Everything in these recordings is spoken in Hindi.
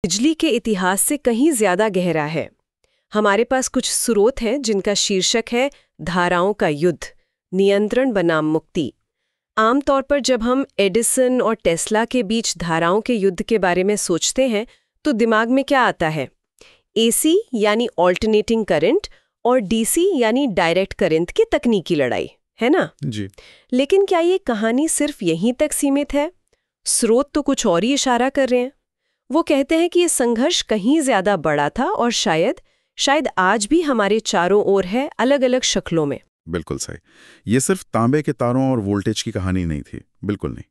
बिजली के इतिहास से कहीं ज्यादा गहरा है। हमारे पास कुछ स्रोत हैं जिनका शीर्षक है धाराओं का युद्ध, नियंत्रण बनाम मुक्ति। आमतौर पर जब हम एडिसन और टेस्ला के बीच धाराओं के युद्ध के बारे में सोचते हैं तो दिमाग में क्या आता है? एसी यानी ऑल्टरनेटिंग करंट और डीसी यानी डायरेक्ट करंट की तकनीकी लड़ाई, है ना? जी। लेकिन क्या ये कहानी सिर्फ यहीं तक सीमित है? स्रोत तो कुछ और ही इशारा कर रहे हैं। वो कहते हैं कि ये संघर्ष कहीं ज्यादा बड़ा था और शायद आज भी हमारे चारों ओर है, अलग अलग शक्लों में। बिल्कुल सही। ये सिर्फ तांबे के तारों और वोल्टेज की कहानी नहीं थी, बिल्कुल नहीं।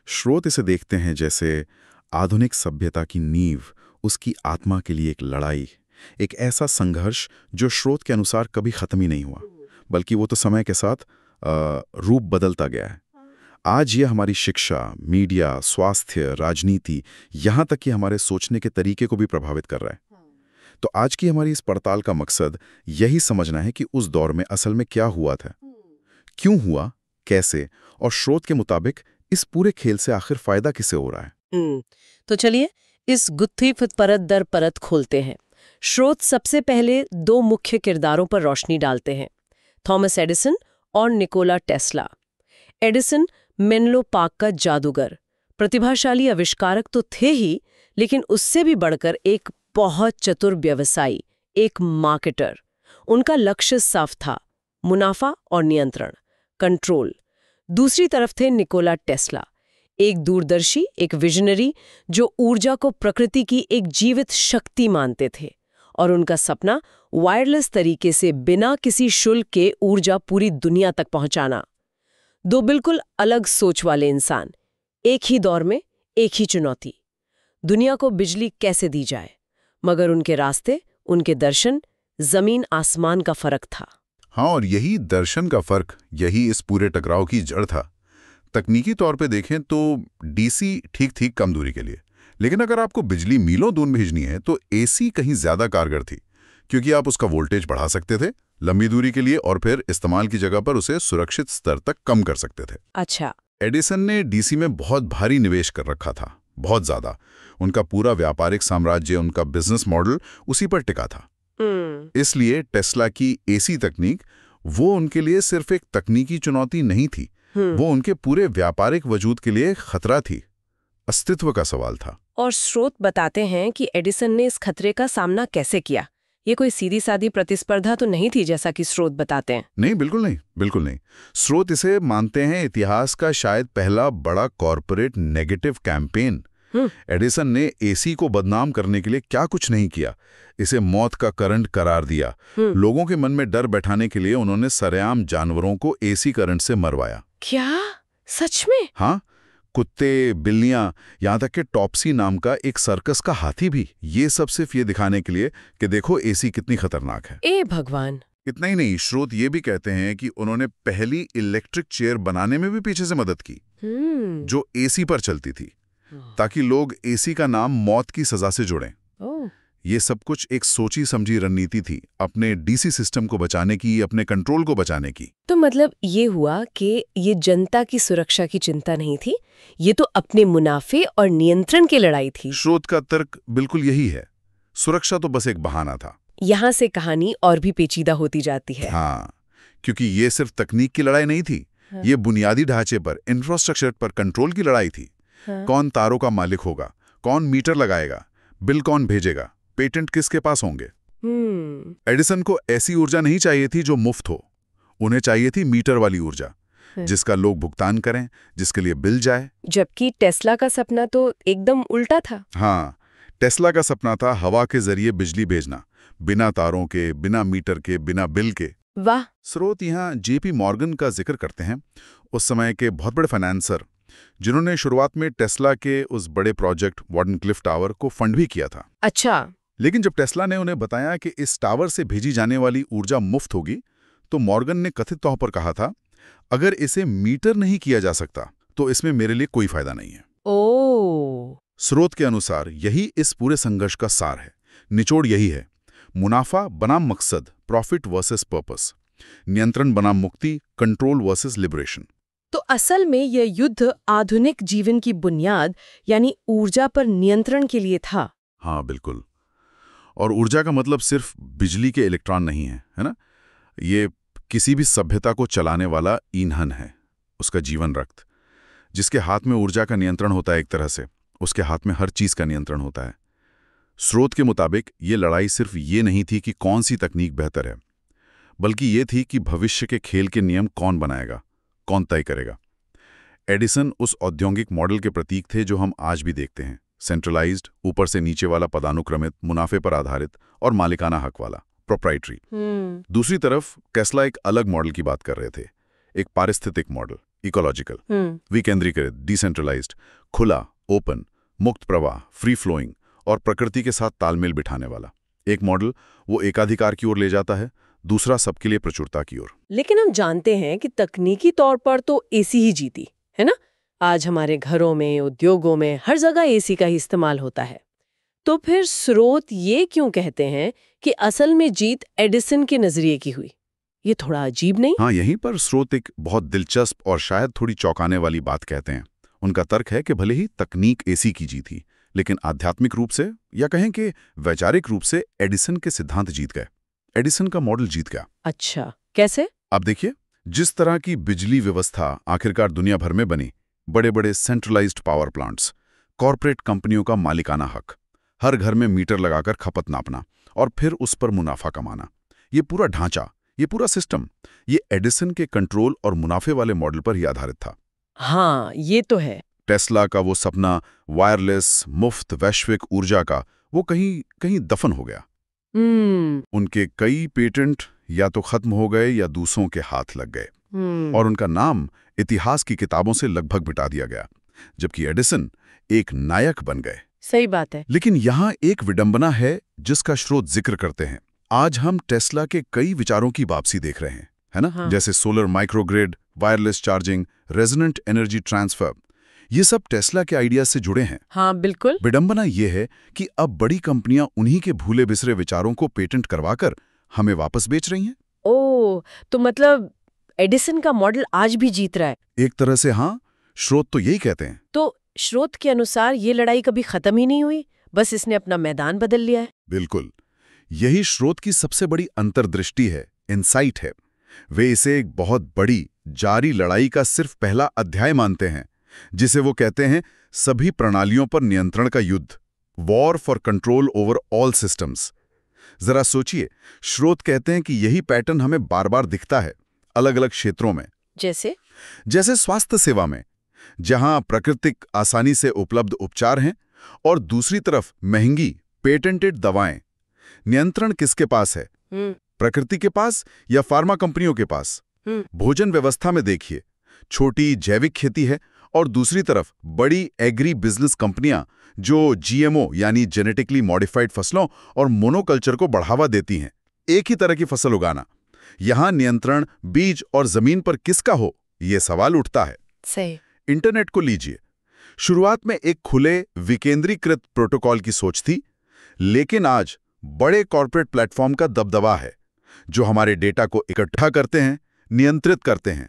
स्रोत इसे देखते हैं जैसे आधुनिक सभ्यता की नींव, उसकी आत्मा के लिए एक लड़ाई, एक ऐसा संघर्ष जो स्रोत के अनुसार कभी खत्म ही नहीं हुआ, बल्कि वो तो समय के साथ रूप बदलता गया है। आज ये हमारी शिक्षा, मीडिया, स्वास्थ्य, राजनीति, यहाँ तक कि हमारे सोचने के तरीके को भी प्रभावित कर रहा है। तो आज की हमारी इस पड़ताल का मकसद यही समझना है कि उस दौर में असल में क्या हुआ था, क्यों हुआ, कैसे, और स्रोत के मुताबिक इस पूरे खेल से आखिर फायदा किसे हो रहा है। तो चलिए इस गुत्थी परत दर परत खोलते हैं। स्रोत सबसे पहले दो मुख्य किरदारों पर रोशनी डालते हैं, थॉमस एडिसन और Nikola Tesla. Edison Menlo park का जादूगर, प्रतिभाशाली आविष्कारक तो थे ही, लेकिन उससे भी बढ़कर एक बहुत चतुर व्यवसायी, एक मार्केटर। उनका लक्ष्य साफ था, मुनाफा और नियंत्रण, कंट्रोल। दूसरी तरफ थे निकोला टेस्ला, एक दूरदर्शी, एक विजनरी जो ऊर्जा को प्रकृति की एक जीवित शक्ति मानते थे, और उनका सपना वायरलेस तरीके से बिना किसी शुल्क के ऊर्जा पूरी दुनिया तक पहुंचाना। दो बिल्कुल अलग सोच वाले इंसान, एक ही दौर में एक ही चुनौती, दुनिया को बिजली कैसे दी जाए, मगर उनके रास्ते, उनके दर्शन, जमीन आसमान का फर्क था। हाँ, और यही दर्शन का फर्क, यही इस पूरे टकराव की जड़ था। तकनीकी तौर पे देखें तो डीसी ठीक थी कम दूरी के लिए, लेकिन अगर आपको बिजली मीलों दूर भेजनी है तो एसी कहीं ज्यादा कारगर थी, क्योंकि आप उसका वोल्टेज बढ़ा सकते थे लंबी दूरी के लिए और फिर इस्तेमाल की जगह पर उसे सुरक्षित स्तर तक कम कर सकते थे। अच्छा। एडिसन ने डीसी में बहुत भारी निवेश कर रखा था, बहुत ज्यादा। उनका पूरा व्यापारिक साम्राज्य, उनका बिजनेस मॉडल उसी पर टिका था। इसलिए टेस्ला की एसी तकनीक वो उनके लिए सिर्फ एक तकनीकी चुनौती नहीं थी, वो उनके पूरे व्यापारिक वजूद के लिए खतरा थी, अस्तित्व का सवाल था। और स्रोत बताते हैं कि एडिसन ने इस खतरे का सामना कैसे किया। ये कोई सीधी सादी प्रतिस्पर्धा तो नहीं थी जैसा कि स्रोत बताते हैं। नहीं, बिल्कुल नहीं, बिल्कुल नहीं। स्रोत इसे मानते हैं इतिहास का शायद पहला बड़ा कॉर्पोरेट नेगेटिव कैंपेन। एडिसन ने एसी को बदनाम करने के लिए क्या कुछ नहीं किया, इसे मौत का करंट करार दिया। लोगों के मन में डर बैठाने के लिए उन्होंने सरेआम जानवरों को एसी करंट से मरवाया। क्या सच में? हाँ, कुत्ते, बिल्लियां, यहाँ तक कि टॉप्सी नाम का एक सर्कस का हाथी भी। ये सब सिर्फ ये दिखाने के लिए कि देखो एसी कितनी खतरनाक है। ए भगवान। इतना ही नहीं, स्रोत ये भी कहते हैं कि उन्होंने पहली इलेक्ट्रिक चेयर बनाने में भी पीछे से मदद की, जो एसी पर चलती थी, ताकि लोग एसी का नाम मौत की सजा से जोड़ें। ये सब कुछ एक सोची समझी रणनीति थी, अपने डीसी सिस्टम को बचाने की, अपने कंट्रोल को बचाने की। तो मतलब ये हुआ कि ये जनता की सुरक्षा की चिंता नहीं थी, ये तो अपने मुनाफे और नियंत्रण की लड़ाई थी। स्रोत का तर्क बिल्कुल यही है, सुरक्षा तो बस एक बहाना था। यहाँ से कहानी और भी पेचीदा होती जाती है। हाँ, क्योंकि ये सिर्फ तकनीक की लड़ाई नहीं थी, ये बुनियादी ढांचे पर, इंफ्रास्ट्रक्चर पर कंट्रोल की लड़ाई थी। कौन तारों का मालिक होगा, कौन मीटर लगाएगा, बिल कौन भेजेगा, पेटेंट किसके पास होंगे। एडिसन को ऐसी ऊर्जा नहीं चाहिए थी जो मुफ्त हो, उन्हें चाहिए थी मीटर वाली ऊर्जा, जिसका लोग भुगतान करें, जिसके लिए बिल जाए। जबकि टेस्ला का सपना तो एकदम उल्टा था। हाँ, टेस्ला का सपना था हवा के जरिए बिजली भेजना, बिना तारों के, बिना मीटर के, बिना बिल के। वाह। स्रोत यहाँ जेपी मॉर्गन का जिक्र करते हैं, उस समय के बहुत बड़े फाइनेंसर, जिन्होंने शुरुआत में टेस्ला के उस बड़े प्रोजेक्ट वार्डनक्लिफ टावर को फंड भी किया था। अच्छा। लेकिन जब टेस्ला ने उन्हें बताया कि इस टावर से भेजी जाने वाली ऊर्जा मुफ्त होगी, तो मॉर्गन ने कथित तौर पर कहा था, अगर इसे मीटर नहीं किया जा सकता तो इसमें मेरे लिए कोई फायदा नहीं है। ओह। स्रोत के अनुसार यही इस पूरे संघर्ष का सार है, निचोड़ यही है, मुनाफा बनाम मकसद, प्रॉफिट वर्सेस पर्पस, नियंत्रण बनाम मुक्ति, कंट्रोल वर्सेस लिबरेशन। तो असल में यह युद्ध आधुनिक जीवन की बुनियाद यानी ऊर्जा पर नियंत्रण के लिए था। हाँ बिल्कुल। और ऊर्जा का मतलब सिर्फ बिजली के इलेक्ट्रॉन नहीं है ना? ये किसी भी सभ्यता को चलाने वाला ईंधन है, उसका जीवन रक्त। जिसके हाथ में ऊर्जा का नियंत्रण होता है, एक तरह से उसके हाथ में हर चीज का नियंत्रण होता है। स्रोत के मुताबिक ये लड़ाई सिर्फ ये नहीं थी कि कौन सी तकनीक बेहतर है, बल्कि ये थी कि भविष्य के खेल के नियम कौन बनाएगा, कौन तय करेगा। एडिसन उस औद्योगिक मॉडल के प्रतीक थे जो हम आज भी देखते हैं, सेंट्रलाइज्ड, ऊपर से नीचे वाला, पदानुक्रमित, मुनाफे पर आधारित और मालिकाना हक वाला, प्रोप्राइटरी। दूसरी तरफ टेस्ला एक अलग मॉडल की बात कर रहे थे, एक पारिस्थितिक मॉडल, इकोलॉजिकल, विकेंद्रीकृत, डिसेंट्रलाइज्ड, खुला, ओपन, मुक्त प्रवाह, फ्री फ्लोइंग और प्रकृति के साथ तालमेल बिठाने वाला। एक मॉडल वो एकाधिकार की ओर ले जाता है, दूसरा सबके लिए प्रचुरता की ओर। लेकिन हम जानते हैं कि तकनीकी तौर पर तो एसी ही जीती है ना? आज हमारे घरों में, उद्योगों में, हर जगह एसी का ही इस्तेमाल होता है। तो फिर स्रोत ये क्यों कहते हैं कि असल में जीत एडिसन के नजरिए की हुई? ये थोड़ा अजीब नहीं? हाँ, यहीं पर स्रोत एक बहुत दिलचस्प और शायद थोड़ी चौंकाने वाली बात कहते हैं। उनका तर्क है कि भले ही तकनीक एसी की जीती, लेकिन आध्यात्मिक रूप से या कहें कि वैचारिक रूप से एडिसन के सिद्धांत जीत गए, एडिसन का मॉडल जीत गया। अच्छा, कैसे? अब देखिए, जिस तरह की बिजली व्यवस्था आखिरकार दुनिया भर में बनी, बड़े बड़े सेंट्रलाइज्ड पावर प्लांट्स, कॉरपोरेट कंपनियों का मालिकाना हक, हर घर में मीटर लगाकर खपत नापना और फिर उस पर मुनाफा कमाना, ये पूरा ढांचा, ये पूरा सिस्टम, ये एडिसन के कंट्रोल और मुनाफे वाले मॉडल पर ही आधारित था। हाँ, ये तो है। टेस्ला का वो सपना वायरलेस, मुफ्त वैश्विक ऊर्जा का, वो कहीं कहीं दफन हो गया। उनके कई पेटेंट या तो खत्म हो गए या दूसरों के हाथ लग गए, और उनका नाम इतिहास की किताबों से लगभग मिटा दिया गया, जबकि एडिसन एक नायक बन गए। सही बात है। लेकिन यहाँ एक विडंबना है जिसका स्रोत जिक्र करते हैं। आज हम टेस्ला के कई विचारों की वापसी देख रहे हैं, है ना? हाँ। जैसे solar microgrid, wireless charging, resonant energy transfer, ये सब टेस्ला के आइडिया से जुड़े हैं। हाँ, बिल्कुल। विडंबना ये है कि अब बड़ी कंपनियां उन्हीं के भूले बिसरे विचारों को पेटेंट करवाकर हमें वापस बेच रही हैं। ओह, तो मतलब एडिसन का मॉडल आज भी जीत रहा है? एक तरह से हाँ, स्रोत तो यही कहते हैं। तो स्रोत के अनुसार ये लड़ाई कभी खत्म ही नहीं हुई, बस इसने अपना मैदान बदल लिया है। बिल्कुल, यही स्रोत की सबसे बड़ी अंतर्दृष्टि है, इनसाइट है। वे इसे एक बहुत बड़ी जारी लड़ाई का सिर्फ पहला अध्याय मानते हैं, जिसे वो कहते हैं सभी प्रणालियों पर नियंत्रण का युद्ध, war for control over all systems. जरा सोचिए, स्रोत कहते हैं कि यही पैटर्न हमें बार बार दिखता है अलग अलग क्षेत्रों में। जैसे स्वास्थ्य सेवा में, जहां प्राकृतिक आसानी से उपलब्ध उपचार हैं, और दूसरी तरफ महंगी पेटेंटेड दवाएं। नियंत्रण किसके पास है? प्रकृति के पास या फार्मा कंपनियों के पास? भोजन व्यवस्था में देखिए, छोटी जैविक खेती है और दूसरी तरफ बड़ी एग्री बिजनेस कंपनियां जो जीएमओ यानी जेनेटिकली मॉडिफाइड फसलों और मोनोकल्चर को बढ़ावा देती हैं। एक ही तरह की फसल उगाना, यहां नियंत्रण बीज और जमीन पर किसका हो, यह सवाल उठता है। सही। इंटरनेट को लीजिए, शुरुआत में एक खुले विकेंद्रीकृत प्रोटोकॉल की सोच थी, लेकिन आज बड़े कॉर्पोरेट प्लेटफॉर्म का दबदबा है जो हमारे डेटा को इकट्ठा करते हैं, नियंत्रित करते हैं।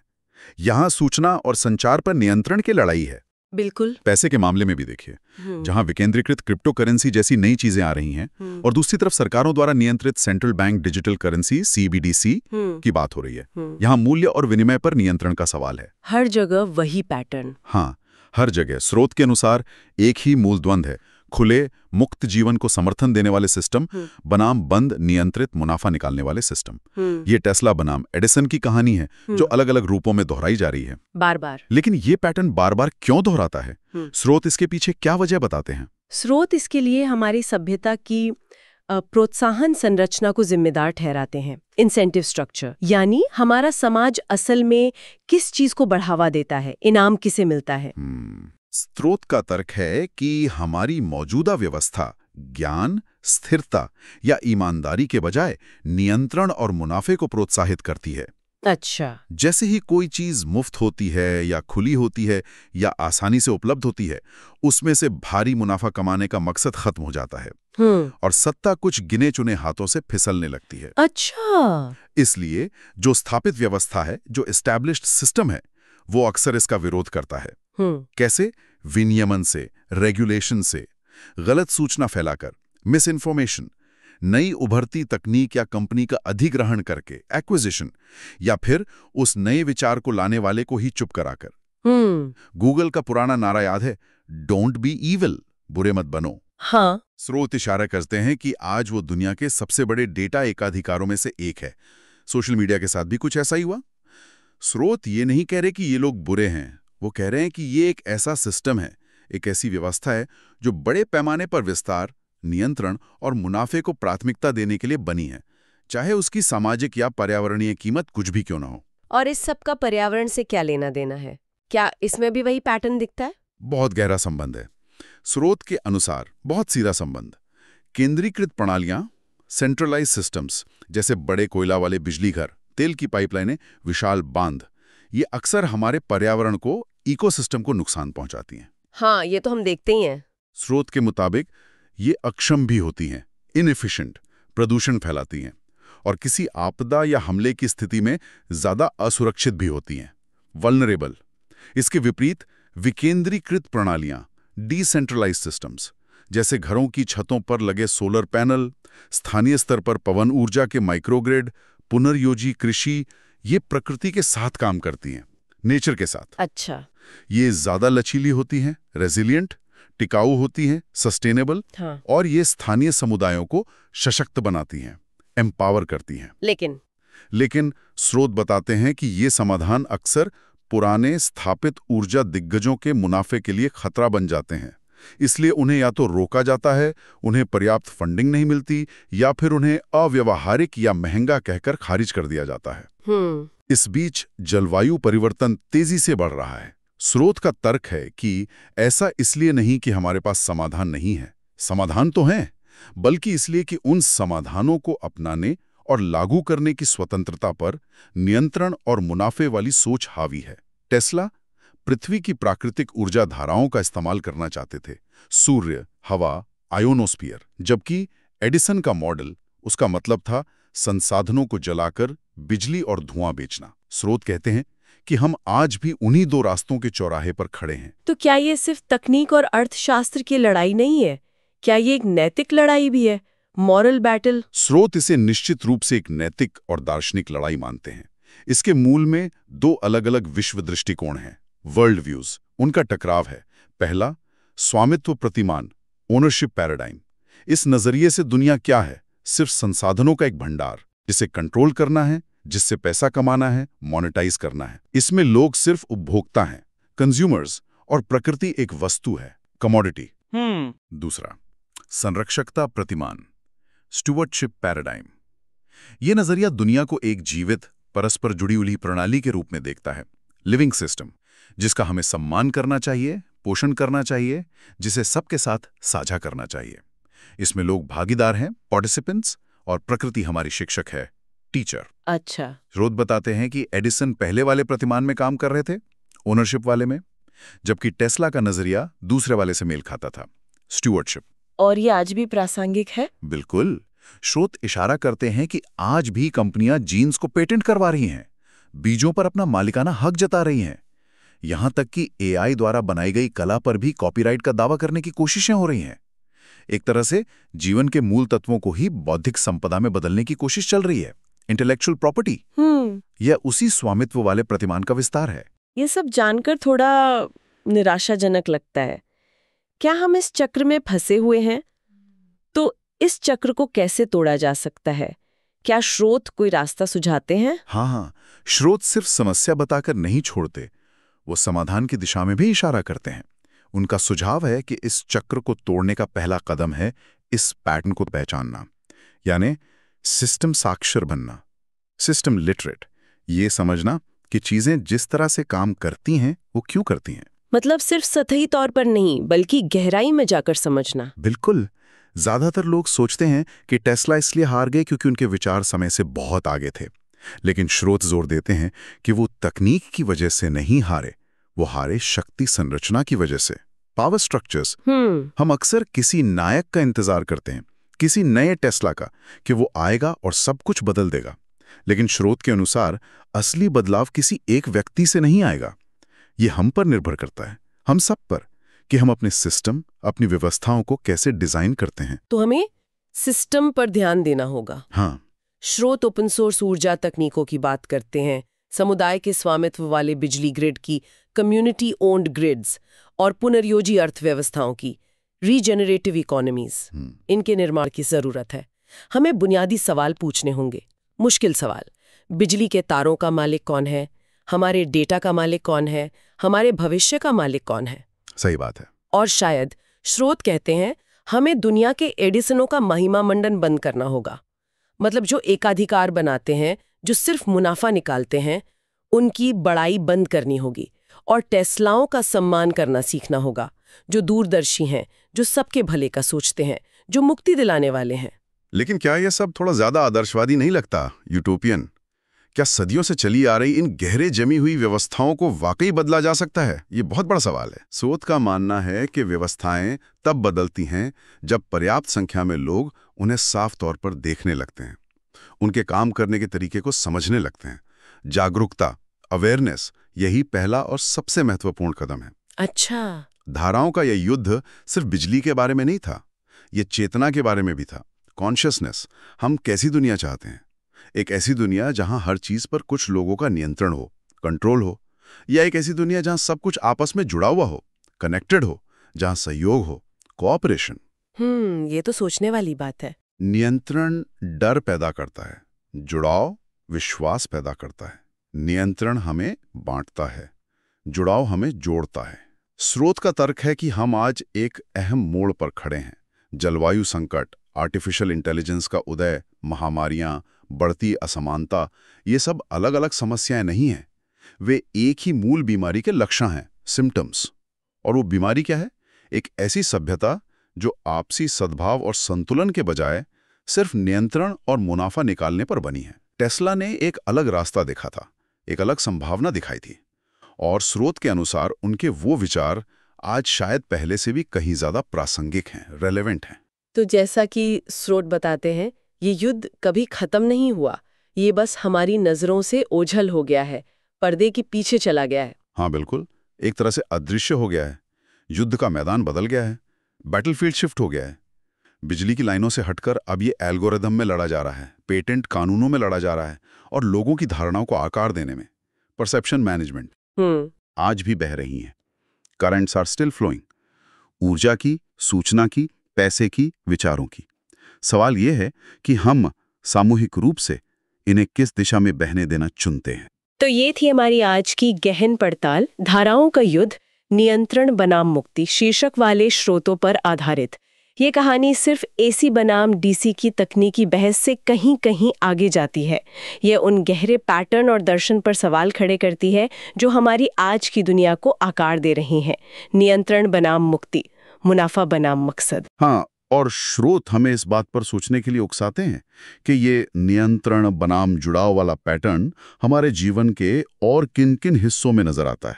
यहां सूचना और संचार पर नियंत्रण की लड़ाई है। बिल्कुल। पैसे के मामले में भी देखिए, जहां विकेंद्रीकृत क्रिप्टो करेंसी जैसी नई चीजें आ रही हैं, और दूसरी तरफ सरकारों द्वारा नियंत्रित central bank digital currency CBDC की बात हो रही है। यहां मूल्य और विनिमय पर नियंत्रण का सवाल है। हर जगह वही पैटर्न। हाँ, हर जगह स्रोत के अनुसार एक ही मूल द्वंद्व है, खुले मुक्त जीवन को समर्थन देने वाले सिस्टम बनाम बंद नियंत्रित मुनाफा निकालने वाले सिस्टम। ये टेस्ला बनाम एडिसन की कहानी है जो अलग अलग रूपों में दोहराई जा रही है बार बार। लेकिन ये पैटर्न बार बार क्यों दोहराता है? स्रोत इसके पीछे क्या वजह बताते हैं? स्रोत इसके लिए हमारी सभ्यता की प्रोत्साहन संरचना को जिम्मेदार ठहराते हैं। इंसेंटिव स्ट्रक्चर, यानी हमारा समाज असल में किस चीज को बढ़ावा देता है, इनाम किसे मिलता है। स्रोत का तर्क है कि हमारी मौजूदा व्यवस्था ज्ञान, स्थिरता या ईमानदारी के बजाय नियंत्रण और मुनाफे को प्रोत्साहित करती है। अच्छा। जैसे ही कोई चीज मुफ्त होती है या खुली होती है या आसानी से उपलब्ध होती है, उसमें से भारी मुनाफा कमाने का मकसद खत्म हो जाता है और सत्ता कुछ गिने चुने हाथों से फिसलने लगती है। अच्छा। इसलिए जो स्थापित व्यवस्था है, जो एस्टैब्लिश्ड सिस्टम है, वो अक्सर इसका विरोध करता है। कैसे? विनियमन से, रेगुलेशन से, गलत सूचना फैलाकर, मिस इन्फॉर्मेशन, नई उभरती तकनीक या कंपनी का अधिग्रहण करके एक्विजिशन, या फिर उस नए विचार को लाने वाले को ही चुप कराकर। गूगल का पुराना नारा याद है, डोंट बी ईविल, बुरे मत बनो। हाँ। स्रोत इशारा करते हैं कि आज वो दुनिया के सबसे बड़े डेटा एकाधिकारों में से एक है। सोशल मीडिया के साथ भी कुछ ऐसा ही हुआ। स्रोत ये नहीं कह रहे कि ये लोग बुरे हैं, वो कह रहे हैं कि ये एक ऐसा सिस्टम है, एक ऐसी व्यवस्था है जो बड़े पैमाने पर विस्तार, नियंत्रण और मुनाफे को प्राथमिकता देने के लिए बनी है, चाहे उसकी सामाजिक या पर्यावरणीय कीमत कुछ भी क्यों ना हो। और इस सब का पर्यावरण से क्या लेना देना है? क्या इसमें भी वही पैटर्न दिखता है? बहुत गहरा संबंध है। स्रोत के अनुसार बहुत सीधा संबंध। केंद्रीकृत प्रणालियां, सेंट्रलाइज सिस्टम्स, जैसे बड़े कोयला वाले बिजली घर, तेल की पाइपलाइनें, विशाल बांध, ये अक्सर हमारे पर्यावरण को, इकोसिस्टम को नुकसान पहुंचाती हैं। हाँ, ये तो हम देखते ही हैं। स्रोत के मुताबिक ये अक्षम भी होती हैं, इनएफिशिएंट, प्रदूषण फैलाती हैं और किसी आपदा या हमले की स्थिति में ज्यादा असुरक्षित भी होती हैं, वल्नरेबल। इसके विपरीत विकेंद्रीकृत प्रणालियां, डिसेंट्रलाइज सिस्टम्स, जैसे घरों की छतों पर लगे सोलर पैनल, स्थानीय स्तर पर पवन ऊर्जा के माइक्रोग्रिड, पुनर्योजी कृषि, ये प्रकृति के साथ काम करती हैं, नेचर के साथ। अच्छा। ये ज्यादा लचीली होती हैं, रेजिलिएंट, टिकाऊ होती हैं, सस्टेनेबल। हाँ। और ये स्थानीय समुदायों को सशक्त बनाती हैं, एम्पावर करती हैं। लेकिन स्रोत बताते हैं कि ये समाधान अक्सर पुराने स्थापित ऊर्जा दिग्गजों के मुनाफे के लिए खतरा बन जाते हैं। इसलिए उन्हें या तो रोका जाता है, उन्हें पर्याप्त फंडिंग नहीं मिलती, या फिर उन्हें अव्यावहारिक या महंगा कहकर खारिज कर दिया जाता है। इस बीच जलवायु परिवर्तन तेजी से बढ़ रहा है। स्रोत का तर्क है कि ऐसा इसलिए नहीं कि हमारे पास समाधान नहीं है, समाधान तो हैं, बल्कि इसलिए कि उन समाधानों को अपनाने और लागू करने की स्वतंत्रता पर नियंत्रण और मुनाफे वाली सोच हावी है। टेस्ला पृथ्वी की प्राकृतिक ऊर्जा धाराओं का इस्तेमाल करना चाहते थे, सूर्य, हवा, आयोनोस्फीयर, जबकि एडिसन का मॉडल, उसका मतलब था संसाधनों को जलाकर बिजली और धुआं बेचना। स्रोत कहते हैं कि हम आज भी उन्हीं दो रास्तों के चौराहे पर खड़े हैं। तो क्या ये सिर्फ तकनीक और अर्थशास्त्र की लड़ाई नहीं है? क्या ये एक नैतिक लड़ाई भी है, मॉरल बैटल? स्रोत इसे निश्चित रूप से एक नैतिक और दार्शनिक लड़ाई मानते हैं। इसके मूल में दो अलग-अलग विश्व दृष्टिकोण हैं, वर्ल्ड व्यूज, उनका टकराव है। पहला, स्वामित्व प्रतिमान, ओनरशिप पैराडाइम। इस नजरिए से दुनिया क्या है? सिर्फ संसाधनों का एक भंडार, जिसे कंट्रोल करना है, जिससे पैसा कमाना है, मोनेटाइज करना है। इसमें लोग सिर्फ उपभोक्ता हैं, कंज्यूमर्स, और प्रकृति एक वस्तु है, कमोडिटी। दूसरा, संरक्षकता प्रतिमान, स्टुवर्डशिप पैराडाइम। यह नजरिया दुनिया को एक जीवित, परस्पर जुड़ी हुई प्रणाली के रूप में देखता है, लिविंग सिस्टम, जिसका हमें सम्मान करना चाहिए, पोषण करना चाहिए, जिसे सबके साथ साझा करना चाहिए। इसमें लोग भागीदार हैं, पार्टिसिपेंट्स, और प्रकृति हमारी शिक्षक है, टीचर। अच्छा। स्रोत बताते हैं कि एडिसन पहले वाले प्रतिमान में काम कर रहे थे, ओनरशिप वाले में, जबकि टेस्ला का नजरिया दूसरे वाले से मेल खाता था, स्टुवर्डशिप। और ये आज भी प्रासंगिक है? बिल्कुल। स्रोत इशारा करते हैं कि आज भी कंपनियां जीन्स को पेटेंट करवा रही हैं, बीजों पर अपना मालिकाना हक जता रही हैं, यहां तक कि एआई द्वारा बनाई गई कला पर भी कॉपीराइट का दावा करने की कोशिशें हो रही हैं। एक तरह से जीवन के मूल तत्वों को ही बौद्धिक संपदा में बदलने की कोशिश चल रही है, इंटेलेक्चुअल प्रॉपर्टी। यह उसी स्वामित्व वाले प्रतिमान का विस्तार है। ये सब जानकर थोड़ा निराशाजनक लगता है। क्या हम इस चक्र में फंसे हुए हैं? तो इस चक्र को कैसे तोड़ा जा सकता है? क्या स्रोत कोई रास्ता सुझाते हैं? हाँ, स्रोत सिर्फ समस्या बताकर नहीं छोड़ते, वो समाधान की दिशा में भी इशारा करते हैं। उनका सुझाव है कि इस चक्र को तोड़ने का पहला कदम है इस पैटर्न को पहचानना, यानी सिस्टम साक्षर बनना, सिस्टम लिटरेट। ये समझना कि चीजें जिस तरह से काम करती हैं वो क्यों करती हैं। मतलब सिर्फ सतही तौर पर नहीं, बल्कि गहराई में जाकर समझना। बिल्कुल। ज्यादातर लोग सोचते हैं कि टेस्ला इसलिए हार गए क्योंकि उनके विचार समय से बहुत आगे थे, लेकिन स्रोत जोर देते हैं कि वो तकनीक की वजह से नहीं हारे, वो हारे शक्ति संरचना की वजह से, पावर स्ट्रक्चर्स। हम अक्सर किसी नायक का इंतजार करते हैं, किसी नए टेस्ला का, कि वो आएगा और सब कुछ बदल देगा। लेकिन स्रोत के अनुसार असली बदलाव किसी एक व्यक्ति से नहीं आएगा, ये हम पर निर्भर करता है, हम सब पर, कि हम अपने सिस्टम, अपनी व्यवस्थाओं को कैसे डिजाइन करते हैं। तो हमें सिस्टम पर ध्यान देना होगा। हाँ, स्रोत ओपन सोर्स ऊर्जा तकनीकों की बात करते हैं, समुदाय के स्वामित्व वाले बिजली ग्रिड की, कम्युनिटी ओन्ड ग्रिड्स और पुनर्योजी अर्थव्यवस्थाओं की, रीजेनरेटिव इकोनॉमीज, इनके निर्माण की जरूरत है। हमें बुनियादी सवाल पूछने होंगे, मुश्किल सवाल। बिजली के तारों का मालिक कौन है? हमारे डेटा का मालिक कौन है? हमारे भविष्य का मालिक कौन है? सही बात है। और शायद स्रोत कहते हैं हमें दुनिया के एडिसनों का महिमा मंडन बंद करना होगा। मतलब जो एकाधिकार बनाते हैं, जो सिर्फ मुनाफा निकालते हैं, उनकी बड़ाई बंद करनी होगी और टेस्लाओं का सम्मान करना सीखना होगा, जो दूरदर्शी हैं, जो सबके भले का सोचते हैं, जो मुक्ति दिलाने वाले हैं। लेकिन क्या यह सब थोड़ा ज्यादा आदर्शवादी नहीं लगता, यूटोपियन? क्या सदियों से चली आ रही इन गहरे जमी हुई व्यवस्थाओं को वाकई बदला जा सकता है? ये बहुत बड़ा सवाल है। स्रोत का मानना है कि व्यवस्थाएं तब बदलती हैं जब पर्याप्त संख्या में लोग उन्हें साफ तौर पर देखने लगते हैं, उनके काम करने के तरीके को समझने लगते हैं। जागरूकता, अवेयरनेस, यही पहला और सबसे महत्वपूर्ण कदम है। अच्छा। धाराओं का यह युद्ध सिर्फ बिजली के बारे में नहीं था, ये चेतना के बारे में भी था। कॉन्शियसनेस, हम कैसी दुनिया चाहते हैं? एक ऐसी दुनिया जहां हर चीज पर कुछ लोगों का नियंत्रण हो, कंट्रोल हो, या एक ऐसी दुनिया जहां सब कुछ आपस में जुड़ा हुआ हो, कनेक्टेड हो, जहां सहयोग हो, कोऑपरेशन? ये तो सोचने वाली बात है। नियंत्रण डर पैदा करता है, जुड़ाव विश्वास पैदा करता है। नियंत्रण हमें बांटता है, जुड़ाव हमें जोड़ता है। स्रोत का तर्क है कि हम आज एक अहम मोड़ पर खड़े हैं। जलवायु संकट, आर्टिफिशियल इंटेलिजेंस का उदय, महामारियां, बढ़ती असमानता, ये सब अलग अलग समस्याएं नहीं हैं। वे एक ही मूल बीमारी के लक्षण हैं, सिम्टम्स। और वो बीमारी क्या है? एक ऐसी सभ्यता जो आपसी सद्भाव और संतुलन के बजाय सिर्फ नियंत्रण और मुनाफा निकालने पर बनी है। टेस्ला ने एक अलग रास्ता देखा था, एक अलग संभावना दिखाई थी, और स्रोत के अनुसार उनके वो विचार आज शायद पहले से भी कहीं ज्यादा प्रासंगिक हैं, रेलेवेंट हैं। तो जैसा कि स्रोत बताते हैं, ये युद्ध कभी खत्म नहीं हुआ, ये बस हमारी नजरों से ओझल हो गया है, पर्दे के पीछे चला गया है। हाँ बिल्कुल, एक तरह से अदृश्य हो गया है। युद्ध का मैदान बदल गया है, बैटलफील्ड शिफ्ट हो गया है। बिजली की लाइनों से हटकर अब ये एल्गोरिदम में लड़ा जा रहा है, पेटेंट कानूनों में लड़ा जा रहा है, और लोगों की धारणाओं को आकार देने में। परसेप्शन मैनेजमेंट आज भी बह रही हैं। करंट्स आर स्टिल फ्लोइंग, ऊर्जा की, सूचना की, पैसे की, विचारों की। सवाल यह है कि हम सामूहिक रूप से इन्हें किस दिशा में बहने देना चुनते हैं। तो ये थी हमारी आज की गहन पड़ताल, धाराओं का युद्ध, नियंत्रण बनाम मुक्ति शीर्षक वाले स्रोतों पर आधारित। ये कहानी सिर्फ एसी बनाम डीसी की तकनीकी बहस से कहीं कहीं आगे जाती है। ये उन गहरे पैटर्न और दर्शन पर सवाल खड़े करती है जो हमारी आज की दुनिया को आकार दे रही हैं। नियंत्रण बनाम मुक्ति, मुनाफा बनाम मकसद। हाँ, और स्रोत हमें इस बात पर सोचने के लिए उकसाते हैं कि ये नियंत्रण बनाम जुड़ाव वाला पैटर्न हमारे जीवन के और किन किन हिस्सों में नजर आता है,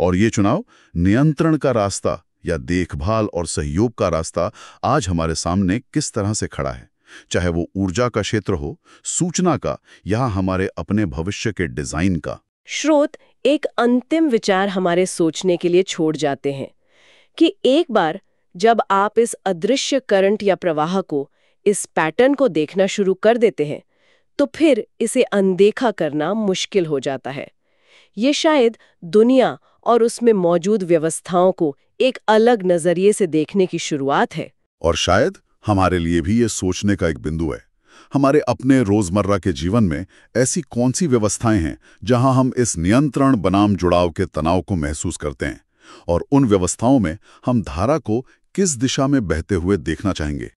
और ये चुनाव नियंत्रण का रास्ता या देखभाल और सहयोग का रास्ता आज हमारे सामने किस तरह से खड़ा है, चाहे वो ऊर्जा का क्षेत्र हो, सूचना का, या हमारे अपने भविष्य के डिजाइन का। स्रोत एक अंतिम विचार हमारे सोचने के लिए छोड़ जाते हैं कि एक बार जब आप इस अदृश्य करंट या प्रवाह को, इस पैटर्न को देखना शुरू कर देते हैं, तो फिर इसे अनदेखा करना मुश्किल हो जाता है। ये शायद दुनिया और उसमें मौजूद व्यवस्थाओं को एक अलग नजरिए से देखने की शुरुआत है। और शायद हमारे लिए भी ये सोचने का एक बिंदु है, हमारे अपने रोजमर्रा के जीवन में ऐसी कौन सी व्यवस्थाएं हैं जहां हम इस नियंत्रण बनाम जुड़ाव के तनाव को महसूस करते हैं, और उन व्यवस्थाओं में हम धारा को किस दिशा में बहते हुए देखना चाहेंगे।